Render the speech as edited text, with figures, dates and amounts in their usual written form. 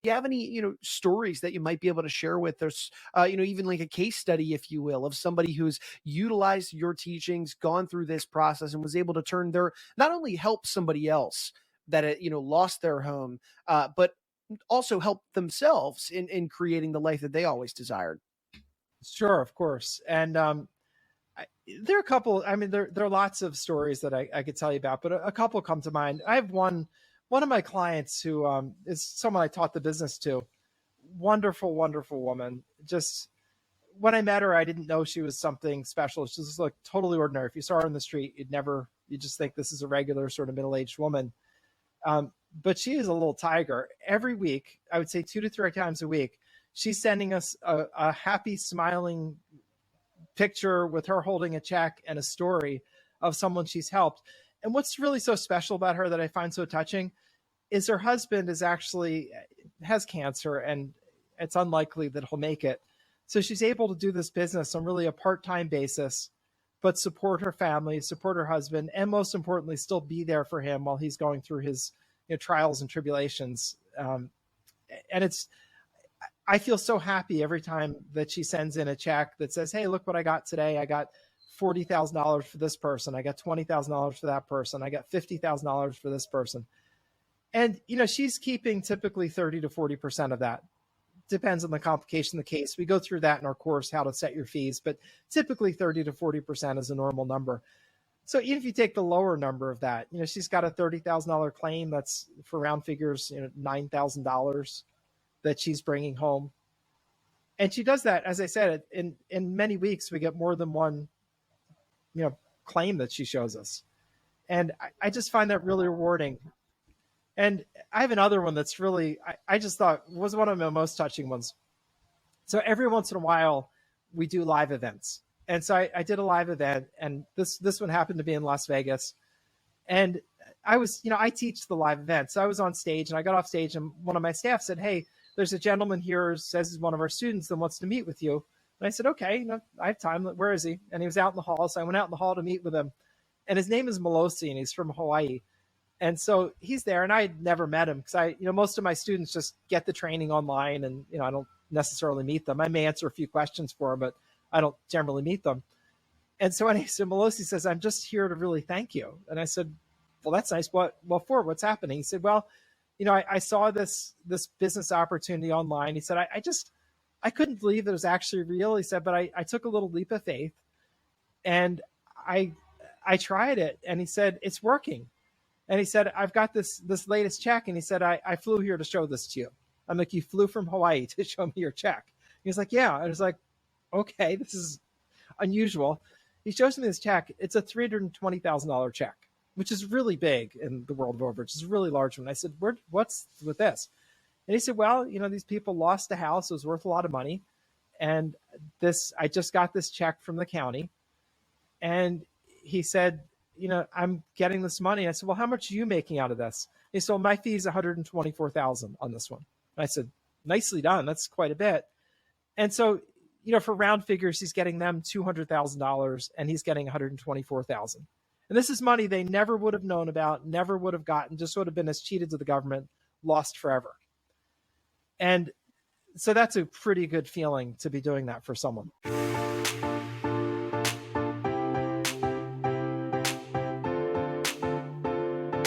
you have any, stories that you might be able to share with us, even like a case study, if you will, of somebody who's utilized your teachings, gone through this process, and was able to turn their, not only help somebody else that, lost their home, but also help themselves in creating the life that they always desired? Sure, of course. And there are a couple. I mean, there are lots of stories that I could tell you about, but a couple come to mind. I have one of my clients who is someone I taught the business to. Wonderful, wonderful woman. Just when I met her, I didn't know she was something special. She just looked totally ordinary. If you saw her on the street, you just think this is a regular sort of middle-aged woman. But she is a little tiger. Every week, I would say 2 to 3 times a week, she's sending us a happy, smiling picture with her holding a check and a story of someone she's helped. And what's really so special about her that I find so touching is her husband has cancer, and it's unlikely that he'll make it. So she's able to do this business on really a part-time basis, but support her family, support her husband, and most importantly, still be there for him while he's going through his trials and tribulations. And I feel so happy every time that she sends in a check that says, hey, look what I got today. I got $40,000 for this person. I got $20,000 for that person. I got $50,000 for this person. And, she's keeping typically 30 to 40% of that. Depends on the complication of the case. We go through that in our course, how to set your fees, but typically 30 to 40% is a normal number. So even if you take the lower number of that, she's got a $30,000 claim that's, for round figures, $9,000 that she's bringing home. And she does that, as I said, in many weeks, we get more than one, claim that she shows us. And I just find that really rewarding. And I have another one that's really, I just thought was one of my most touching ones. So every once in a while, we do live events. And so I did a live event, and this one happened to be in Las Vegas. And I was, I teach the live event. So I was on stage, and I got off stage, and one of my staff said, hey, there's a gentleman here who says he's one of our students that wants to meet with you. And I said, okay, I have time. Where is he? And he was out in the hall. So I went out in the hall to meet with him. And his name is Melosi, and he's from Hawaii. And so he's there, and I had never met him because most of my students just get the training online, and, I don't necessarily meet them. I may answer a few questions for them, but I don't generally meet them. And so anyway, so Melosi says, I'm just here to really thank you. And I said, well, that's nice. What's happening? He said, well, I saw this business opportunity online. He said, I couldn't believe it was actually real. He said, but I took a little leap of faith, and I tried it. And he said, it's working. And he said, I've got this latest check. And he said, I flew here to show this to you. I'm like, you flew from Hawaii to show me your check? He was like, yeah. I was like, okay, this is unusual. He shows me this check. It's a $320,000 check, which is really big in the world of overages. It's a really large one. I said, what's with this? And he said, well, these people lost a house. It was worth a lot of money. And I just got this check from the county. And he said, I'm getting this money. I said, well, how much are you making out of this? He said, well, my fee is $124,000 on this one. And I said, nicely done. That's quite a bit. And so, for round figures, he's getting them $200,000, and he's getting $124,000. And this is money they never would have known about, never would have gotten, just would have been as cheated to the government, lost forever. And so that's a pretty good feeling to be doing that for someone.